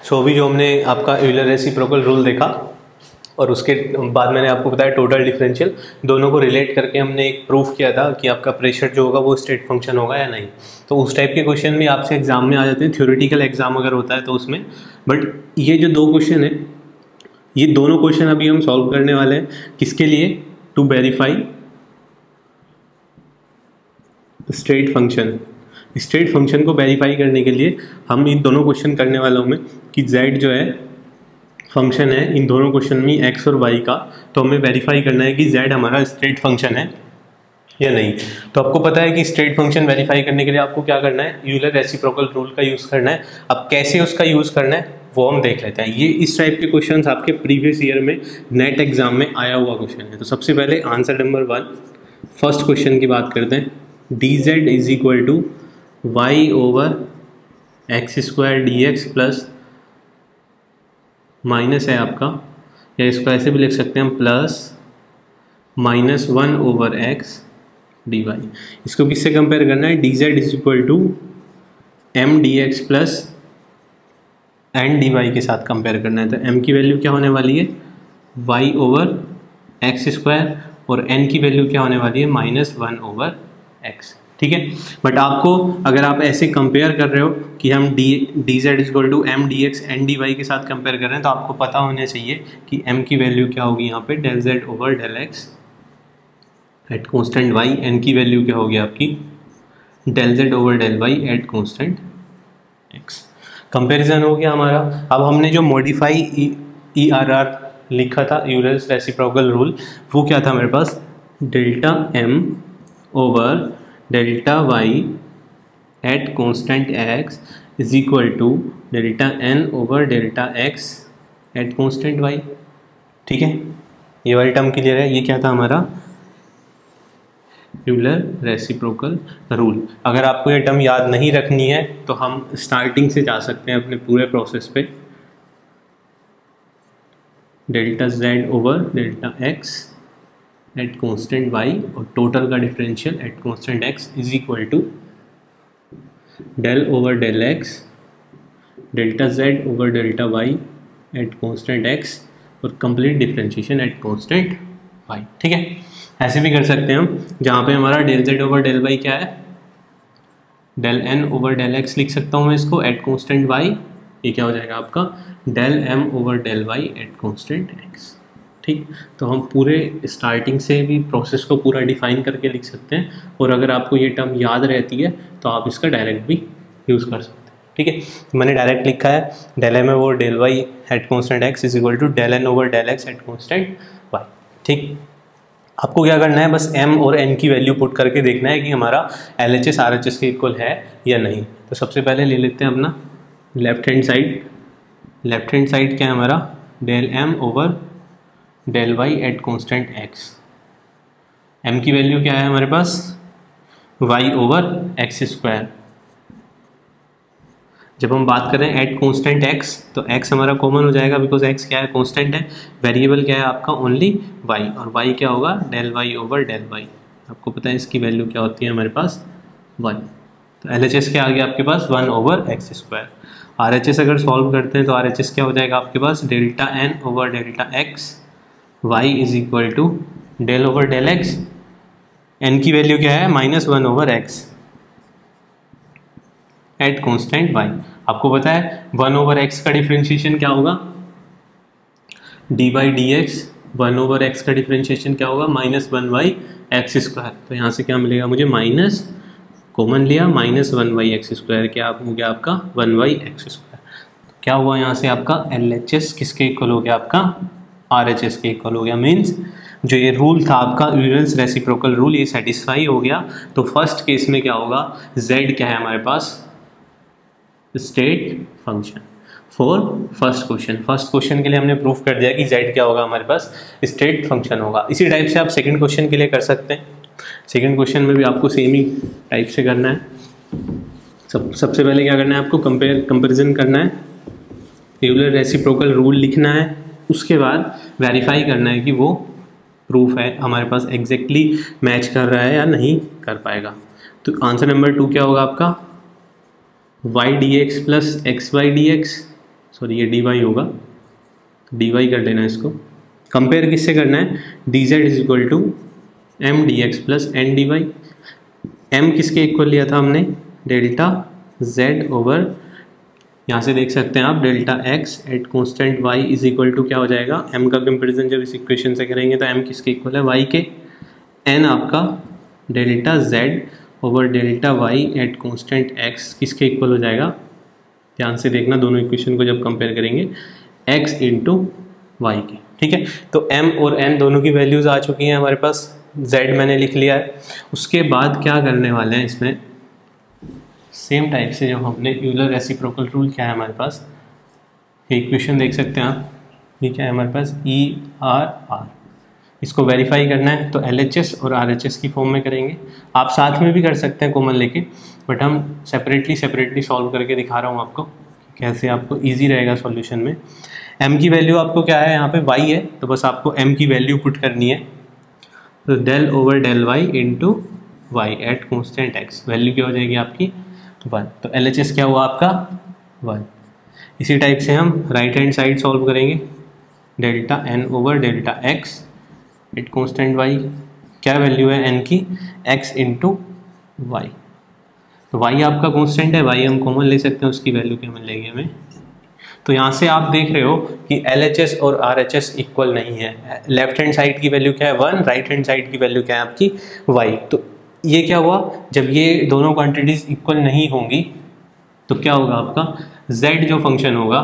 सो अभी जो हमने आपका यूलर रेसिप्रोकल रूल देखा और उसके बाद मैंने आपको बताया टोटल डिफरेंशियल, दोनों को रिलेट करके हमने एक प्रूफ किया था कि आपका प्रेशर जो होगा वो स्टेट फंक्शन होगा या नहीं। तो उस टाइप के क्वेश्चन भी आपसे एग्जाम में आ जाते हैं, थ्योरेटिकल एग्जाम अगर होता है तो उसमें। बट ये जो दो क्वेश्चन है, ये दोनों क्वेश्चन अभी हम सॉल्व करने वाले हैं। किसके लिए? To verify state function. State function को वेरीफाई करने के लिए हम इन दोनों क्वेश्चन करने वालों में कि z जो है फंक्शन है इन दोनों क्वेश्चन में x और y का, तो हमें वेरीफाई करना है कि z हमारा स्टेट फंक्शन है या नहीं। तो आपको पता है कि स्टेट फंक्शन वेरीफाई करने के लिए आपको क्या करना है? यूलर रेसिप्रोकल रूल का यूज़ करना है। अब कैसे उसका यूज़ करना है वो हम देख लेते हैं। ये इस टाइप के क्वेश्चंस आपके प्रीवियस ईयर में नेट एग्जाम में आया हुआ क्वेश्चन है। तो सबसे पहले आंसर नंबर 1 फर्स्ट क्वेश्चन की बात करते हैं। dz is equal to y over x square d x plus minus है आपका, या इसको ऐसे भी लिख सकते हैं हम, plus minus 1 over x d y. इसको किससे कंपेयर करना है? D z is equal to m d x plus n d y के साथ कंपेयर करना है। तो m की वैल्यू क्या होने वाली है? y ओवर एक्स स्क्वायर, और n की वैल्यू क्या होने वाली है? Minus 1 over x। ठीक है। बट आपको अगर आप ऐसे कंपेयर कर रहे हो कि हम d z is equal to m d x n d y के साथ कंपेयर कर रहे हैं, तो आपको पता होना चाहिए कि m की वैल्यू क्या होगी यहाँ पे? Del z over del x at constant y। n की वैल्यू क्या होगी आपकी? Del z over del y at constant x। Comparison हो गया हमारा। अब हमने जो मॉडिफाई ERR लिखा था, यूलर रेसिप्रोकल रूल, वो क्या था मेरे पास? Delta m over delta y at constant x is equal to delta n over delta x at constant y। ठीक है, ये वाली टर्म क्लियर है। ये क्या था हमारा? Euler reciprocal rule. अगर आपको ये टर्म याद नहीं रखनी है तो हम स्टार्टिंग से जा सकते हैं अपने पूरे प्रोसेस पे। Delta z over delta x at constant y और टोटल का differential at constant x is equal to del over del x delta z over delta y at constant x और complete differentiation at constant y। ठीक है, ऐसे भी कर सकते हैं हम, जहाँ पे हमारा del z over del y क्या है? Del n over del x लिख सकता हूँ मैं इसको एट कॉन्स्टेंट y। ये क्या हो जाएगा आपका? Del m over del y at constant x। ठीक, तो हम पूरे स्टार्टिंग से भी प्रोसेस को पूरा डिफाइन करके लिख सकते हैं, और अगर आपको ये टर्म याद रहती है तो आप इसका डायरेक्ट भी यूज़ कर सकते हैं। ठीक है, मैंने डायरेक्ट लिखा है del m over del y at constant x is equal to del n over del x at constant y। ठीक, आपको क्या करना है? बस m और n की वैल्यू पुट करके देखना है कि हमारा LHS RHS के इक्वल है या नहीं। तो सबसे पहले ले लेते हैं अपना left hand side. Left hand side क्या है हमारा? Del m over del y at constant x। m की वैल्यू क्या है हमारे पास? y over x square. जब हम बात करें एट कॉन्स्टेंट x तो x हमारा कॉमन हो जाएगा, बिकॉज x क्या है? कॉन्स्टेंट है। वेरिएबल क्या है आपका? ओनली y, और y क्या होगा? Del y over del y। आपको पता है इसकी वैल्यू क्या होती है हमारे पास? 1। तो LHS क्या आ गया आपके पास? 1 ओवर एक्स स्क्वायर। RHS अगर सॉल्व करते हैं तो RHS क्या हो जाएगा आपके पास? Delta n over delta x y is equal to del over del x। n की वैल्यू क्या है? Minus 1 over x at constant y। आपको पता है 1 ओवर x का डिफरेंशिएशन क्या होगा? D by D x. 1 over x का डिफरेंशिएशन क्या होगा? Minus 1 by x square. तो यहाँ से क्या मिलेगा मुझे? माइनस कॉमन लिया, माइनस 1 बाई एक्स स्क्वायर। क्या हो गया आपका? 1 बाई एक्स स्क्वायर। क्या हुआ यहाँ से आपका? LHS किसके इक्वल हो गया आपका? RHS के इक्वल हो गया। मीन्स जो ये रूल था आपका यूलर रेसिप्रोकल रूल, ये सेटिस्फाई हो गया। तो फर्स्ट केस में क्या होगा? z क्या है हमारे पास? State function for first question. First question के लिए हमने प्रूफ कर दिया कि z क्या होगा हमारे पास? स्टेट फंक्शन होगा। इसी टाइप से आप सेकंड क्वेश्चन के लिए कर सकते हैं। सेकंड क्वेश्चन में भी आपको सेम ही टाइप से करना है। सबसे पहले क्या करना है आपको? कंपेरिजन करना है, यूलर रेसिप्रोकल रूल लिखना है, उसके बाद वेरीफाई करना है कि वो प्रूफ है हमारे पास एग्जैक्टली मैच कर रहा है या नहीं कर पाएगा। तो आंसर नंबर 2 क्या होगा आपका? y d x plus x y d x sorry ये डी वाई होगा, डी वाई कर लेना इसको। कंपेयर किससे करना है, d z is equal to m d x plus n d y. M किसके इक्वल लिया था हमने, डेल्टा जेड ओवर, यहाँ से देख सकते हैं आप, delta x at constant y is equal to क्या हो जाएगा, एम का कंपेरिजन जब इस इक्वेशन से करेंगे तो एम किसके इक्वल है, वाई के। एन आपका delta z over delta y at constant x किसके इक्वल हो जाएगा, ध्यान से देखना दोनों इक्वेशन को जब कंपेयर करेंगे, एक्स इंटू वाई के। ठीक है, तो एम और एन दोनों की वैल्यूज़ आ चुकी हैं हमारे पास, जेड मैंने लिख लिया है। उसके बाद क्या करने वाले हैं इसमें, सेम टाइप से जो हमने यूलर रेसिप्रोकल रूल क्या है हमारे पास, ये इक्वेशन देख सकते हैं आप, ये क्या है हमारे पास, ई आर आर, इसको वेरीफाई करना है तो LHS और RHS की फॉर्म में करेंगे। आप साथ में भी कर सकते हैं कॉमन लेके, बट हम सेपरेटली सॉल्व करके दिखा रहा हूँ आपको कैसे आपको इजी रहेगा सॉल्यूशन में। m की वैल्यू आपको क्या है, यहाँ पे y है, तो बस आपको m की वैल्यू पुट करनी है, तो del over del y into y at constant x, value क्या हो जाएगी आपकी 1, तो LHS क्या हुआ आपका 1। इसी टाइप से हम राइट हैंड साइड सॉल्व करेंगे, delta n over delta x at constant y, क्या वैल्यू है n की, x इंटू वाई, तो y आपका कॉन्स्टेंट है, y हम कॉमन ले सकते हैं, उसकी वैल्यू क्या मिलेगी हमें। तो यहाँ से आप देख रहे हो कि LHS और RHS इक्वल नहीं है, लेफ्ट हैंड साइड की वैल्यू क्या है 1, राइट हैंड साइड की वैल्यू क्या है आपकी y। तो ये क्या हुआ, जब ये दोनों क्वांटिटीज इक्वल नहीं होंगी तो क्या होगा आपका, z जो फंक्शन होगा,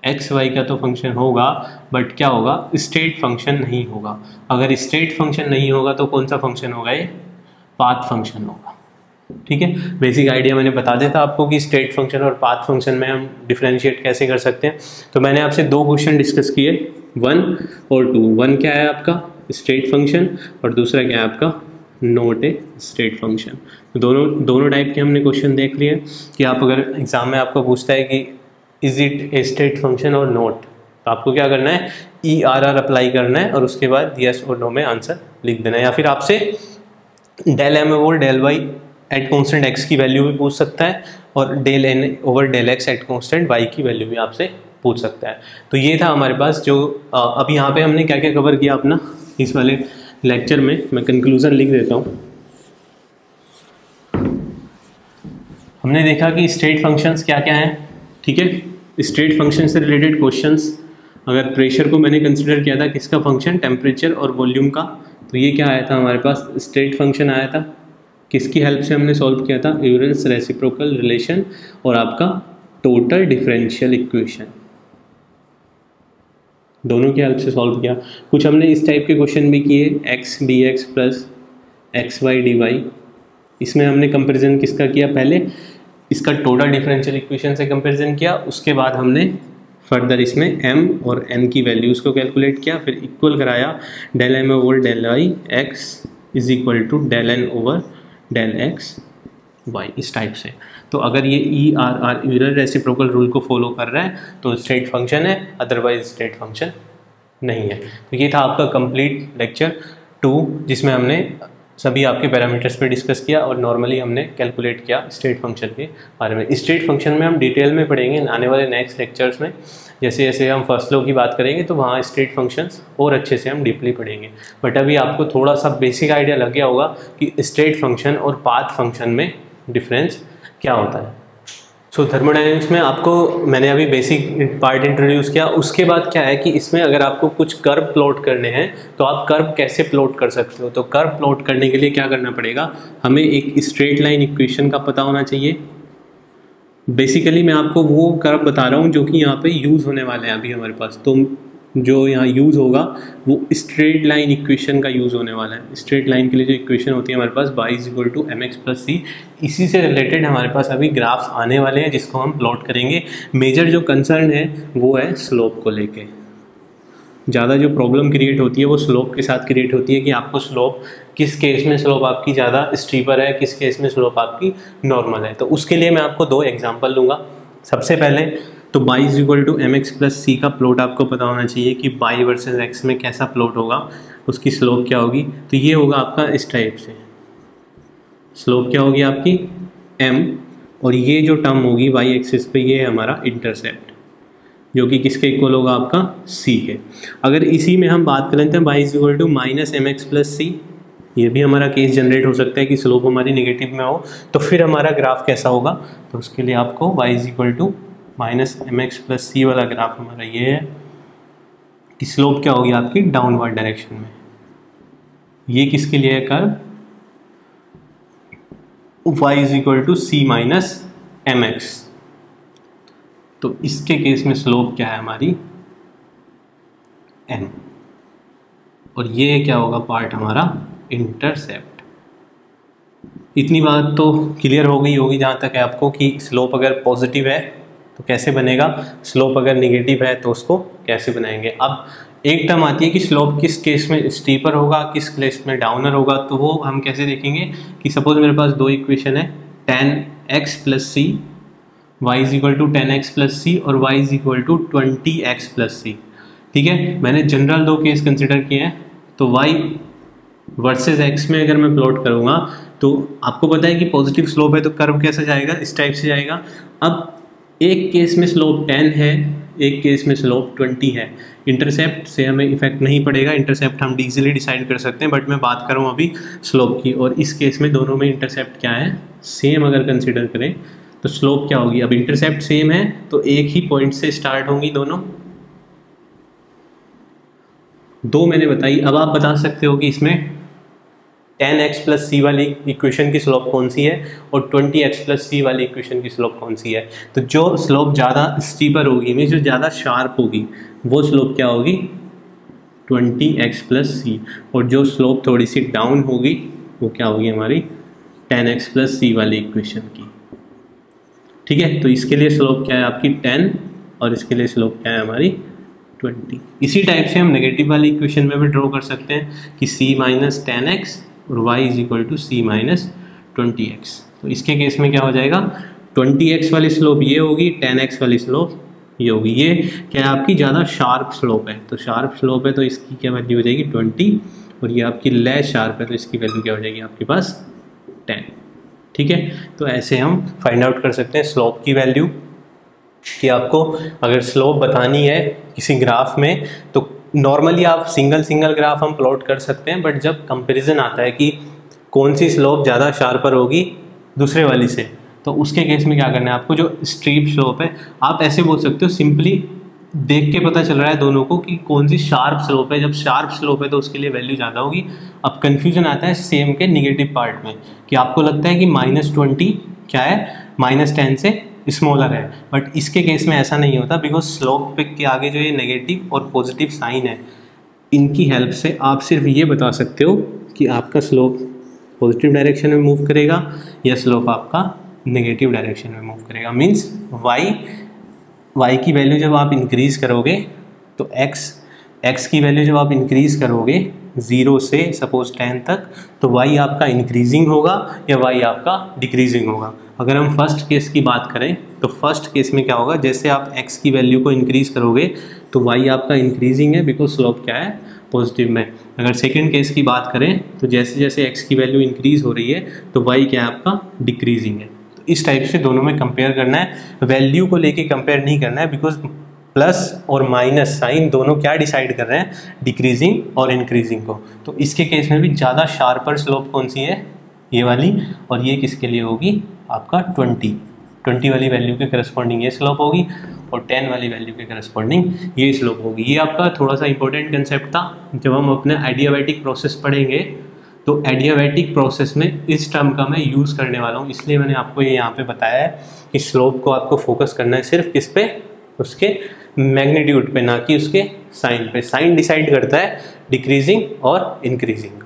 एक्स वाई का तो फंक्शन होगा, बट क्या होगा, स्टेट फंक्शन नहीं होगा। अगर स्टेट फंक्शन नहीं होगा तो कौन सा फंक्शन होगा, ये पाथ फंक्शन होगा। ठीक है, बेसिक आइडिया मैंने बता दिया था आपको कि स्टेट फंक्शन और पाथ फंक्शन में हम डिफरेंशिएट कैसे कर सकते हैं। तो मैंने आपसे 2 क्वेश्चन डिस्कस किए, 1 और 2। 1 क्या है आपका स्टेट फंक्शन और दूसरा क्या है आपका नॉट ए स्टेट फंक्शन। तो दोनों टाइप के हमने क्वेश्चन देख लिए कि आप अगर एग्जाम में आपको पूछता है कि is it A state function और नॉट, तो आपको क्या करना है, ERR अप्लाई करना है और उसके बाद यस और नो में आंसर लिख देना है। या फिर आपसे del m over del y at constant x की वैल्यू भी पूछ सकता है और del n over del x at constant y की वैल्यू भी आपसे पूछ सकता है। तो ये था हमारे पास जो अब यहाँ पे हमने क्या क्या कवर किया अपना इस वाले लेक्चर में। मैं कंक्लूजन लिख देता हूँ। हमने देखा कि स्टेट फंक्शंस क्या क्या हैं, ठीक है। स्टेट फंक्शन से रिलेटेड क्वेश्चंस, अगर प्रेशर को मैंने कंसिडर किया था किसका फंक्शन, टेम्परेचर और वॉल्यूम का, तो ये क्या आया था हमारे पास, स्टेट फंक्शन आया था। किसकी हेल्प से हमने सॉल्व किया था, यूलर्स रेसिप्रोकल रिलेशन और आपका टोटल डिफरेंशियल इक्वेशन, दोनों की हेल्प से सॉल्व किया। कुछ हमने इस टाइप के क्वेश्चन भी किए, x d x plus x y d y. इसमें हमने कंपेरिजन किसका किया, पहले इसका टोटल डिफरेंशियल इक्वेशन से कंपेरिजन किया, उसके बाद हमने फर्दर इसमें m और n की वैल्यूज़ को कैलकुलेट किया, फिर इक्वल कराया del m over del y x is equal to del n over del x y, इस टाइप से। तो अगर ये ERR यूलर रेसिप्रोकल रूल को फॉलो कर रहा है तो स्टेट फंक्शन है, अदरवाइज स्टेट फंक्शन नहीं है। तो ये था आपका कंप्लीट लेक्चर 2 जिसमें हमने सभी आपके पैरामीटर्स पे डिस्कस किया और नॉर्मली हमने कैलकुलेट किया स्टेट फंक्शन के बारे में। स्टेट फंक्शन में हम डिटेल में पढ़ेंगे आने वाले नेक्स्ट लेक्चर्स में, जैसे जैसे हम फर्स्ट लॉ की बात करेंगे तो वहाँ स्टेट फंक्शंस और अच्छे से हम डीपली पढ़ेंगे। बट अभी आपको थोड़ा सा बेसिक आइडिया लग गया होगा कि स्टेट फंक्शन और पाथ फंक्शन में डिफरेंस क्या होता है। सो थर्मोडायनेमिक्स में आपको मैंने अभी बेसिक पार्ट इंट्रोड्यूस किया। उसके बाद क्या है कि इसमें अगर आपको कुछ कर्व प्लॉट करने हैं तो आप कर्व कैसे प्लॉट कर सकते हो। तो कर्व प्लॉट करने के लिए क्या करना पड़ेगा, हमें एक स्ट्रेट लाइन इक्वेशन का पता होना चाहिए। बेसिकली मैं आपको वो कर्व बता रहा हूँ जो कि यहाँ पे यूज़ होने वाले हैं अभी हमारे पास। तो जो यहाँ यूज़ होगा वो स्ट्रेट लाइन इक्वेशन का यूज़ होने वाला है। स्ट्रेट लाइन के लिए जो इक्वेशन होती है हमारे पास y is equal to mx plus c, इसी से रिलेटेड हमारे पास अभी ग्राफ्स आने वाले हैं जिसको हम प्लॉट करेंगे। मेजर जो कंसर्न है वो है स्लोप को लेके। ज़्यादा जो प्रॉब्लम क्रिएट होती है वो स्लोप के साथ क्रिएट होती है कि आपको स्लोप किस केस में स्लोप आपकी ज़्यादा स्टीपर है, किस केस में स्लोप आपकी नॉर्मल है। तो उसके लिए मैं आपको 2 एग्जाम्पल दूंगा। सबसे पहले तो y is equal to mx plus c का प्लॉट आपको पता होना चाहिए कि y वर्सेस x में कैसा प्लॉट होगा, उसकी स्लोप क्या होगी। तो ये होगा आपका इस टाइप से, स्लोप क्या होगी आपकी m, और ये जो टर्म होगी y एक्सिस पे ये है हमारा इंटरसेप्ट। जो कि किसके इक्वल होगा, आपका c के। अगर इसी में हम बात करें तो y is equal to minus m x plus c, ये भी हमारा केस जनरेट हो सकता है कि स्लोप हमारी नेगेटिव में हो, तो फिर हमारा ग्राफ कैसा होगा, तो उसके लिए आपको y is equal to minus m x plus c वाला ग्राफ हमारा ये है कि स्लोप क्या होगी आपकी डाउनवर्ड डायरेक्शन में। ये किसके लिए है curve, y is equal to c minus m x, तो इसके केस में स्लोप क्या है हमारी m, और ये क्या होगा पार्ट हमारा इंटरसेप्ट। इतनी बात तो क्लियर हो गई होगी जहाँ तक है आपको कि स्लोप अगर पॉजिटिव है तो कैसे बनेगा, स्लोप अगर निगेटिव है तो उसको कैसे बनाएंगे। अब एक टर्म आती है कि स्लोप किस केस में स्टीपर होगा, किस केस में डाउनर होगा, तो वो हम कैसे देखेंगे कि सपोज मेरे पास दो इक्वेशन है, tan x plus c, y is equal to ten x plus c और y is equal to 20x plus c. ठीक है, मैंने जनरल दो केस कंसिडर किए हैं, तो y वर्सेस x में अगर मैं प्लॉट करूँगा तो आपको पता है कि पॉजिटिव स्लोप है तो कर्व कैसा जाएगा, इस टाइप से जाएगा। अब एक केस में स्लोप 10 है, एक केस में स्लोप 20 है, इंटरसेप्ट से हमें इफेक्ट नहीं पड़ेगा, इंटरसेप्ट हम इजीली डिसाइड कर सकते हैं, बट मैं बात कर रहा हूँ अभी स्लोप की। और इस केस में दोनों में इंटरसेप्ट क्या है, सेम अगर कंसिडर करें तो स्लोप क्या होगी, अब इंटरसेप्ट सेम है तो एक ही पॉइंट से स्टार्ट होंगी दोनों, दो मैंने बताई। अब आप बता सकते हो कि इसमें tan x प्लस सी वाली इक्वेशन की स्लोप कौन सी है और 20x प्लस सी वाली इक्वेशन की स्लोप कौन सी है। तो जो स्लोप ज़्यादा स्टीपर होगी, मीन्स जो ज़्यादा शार्प होगी, वो स्लोप क्या होगी 20x प्लस सी, और जो स्लोप थोड़ी सी डाउन होगी वो क्या होगी हमारी tan x प्लस सी वाली इक्वेशन की। ठीक है, तो इसके लिए स्लोप क्या है आपकी 10 और इसके लिए स्लोप क्या है हमारी 20। इसी टाइप से हम नेगेटिव वाली इक्वेशन में भी ड्रॉ कर सकते हैं कि c माइनस टेन एक्स और y is equal to c minus 20x। तो इसके केस में क्या हो जाएगा, 20x वाली स्लोप ये होगी, 10x वाली स्लोप ये होगी। ये क्या है आपकी ज़्यादा शार्प स्लोप है, तो शार्प स्लोप है तो इसकी क्या वैल्यू हो जाएगी 20, और ये आपकी लेस शार्प है तो इसकी वैल्यू क्या हो जाएगी आपके पास 10। ठीक है, तो ऐसे हम फाइंड आउट कर सकते हैं स्लोप की वैल्यू कि आपको अगर स्लोप बतानी है किसी ग्राफ में तो नॉर्मली आप सिंगल ग्राफ हम प्लॉट कर सकते हैं, बट जब कंपैरिजन आता है कि कौन सी स्लोप ज़्यादा शार्पर होगी दूसरे वाली से, तो उसके केस में क्या करना है आपको, जो स्टीप स्लोप है आप ऐसे बोल सकते हो, सिंपली देख के पता चल रहा है दोनों को कि कौन सी शार्प स्लोप है। जब शार्प स्लोप है तो उसके लिए वैल्यू ज़्यादा होगी। अब कन्फ्यूजन आता है सेम के निगेटिव पार्ट में कि आपको लगता है कि -20 क्या है -10 से स्मॉलर है, बट इसके केस में ऐसा नहीं होता, बिकॉज स्लोप पे के आगे जो ये नेगेटिव और पॉजिटिव साइन है, इनकी हेल्प से आप सिर्फ ये बता सकते हो कि आपका स्लोप पॉजिटिव डायरेक्शन में मूव करेगा या स्लोप आपका नेगेटिव डायरेक्शन में मूव करेगा। मीन्स y की वैल्यू जब आप इंक्रीज करोगे तो x की वैल्यू जब आप इंक्रीज करोगे 0 से सपोज 10 तक, तो y आपका इंक्रीजिंग होगा या y आपका डिक्रीजिंग होगा। अगर हम फर्स्ट केस की बात करें तो फर्स्ट केस में क्या होगा, जैसे आप x की वैल्यू को इंक्रीज करोगे तो y आपका इंक्रीजिंग है, बिकॉज स्लोप क्या है पॉजिटिव में। अगर सेकेंड केस की बात करें तो जैसे जैसे x की वैल्यू इंक्रीज हो रही है तो y क्या है आपका डिक्रीजिंग है। तो इस टाइप से दोनों में कंपेयर करना है, वैल्यू को लेके कंपेयर नहीं करना है, बिकॉज प्लस और माइनस साइन दोनों क्या डिसाइड कर रहे हैं, डिक्रीजिंग और इंक्रीजिंग को। तो इसके केस में भी ज़्यादा शार्पर स्लोप कौन सी है, ये वाली, और ये किसके लिए होगी आपका 20 वाली वैल्यू के करस्पॉन्डिंग ये स्लोप होगी और 10 वाली वैल्यू के करस्पॉन्डिंग ये स्लोप होगी। ये आपका थोड़ा सा इंपॉर्टेंट कंसेप्ट था। जब हम अपने एडियाबैटिक प्रोसेस पढ़ेंगे तो एडियाबैटिक प्रोसेस में इस टर्म का मैं यूज़ करने वाला हूँ, इसलिए मैंने आपको ये यहाँ पे बताया है कि स्लोप को आपको फोकस करना है सिर्फ किस पे, उसके मैग्नीट्यूड पे, ना कि उसके साइन पे। साइन डिसाइड करता है डिक्रीजिंग और इंक्रीजिंग।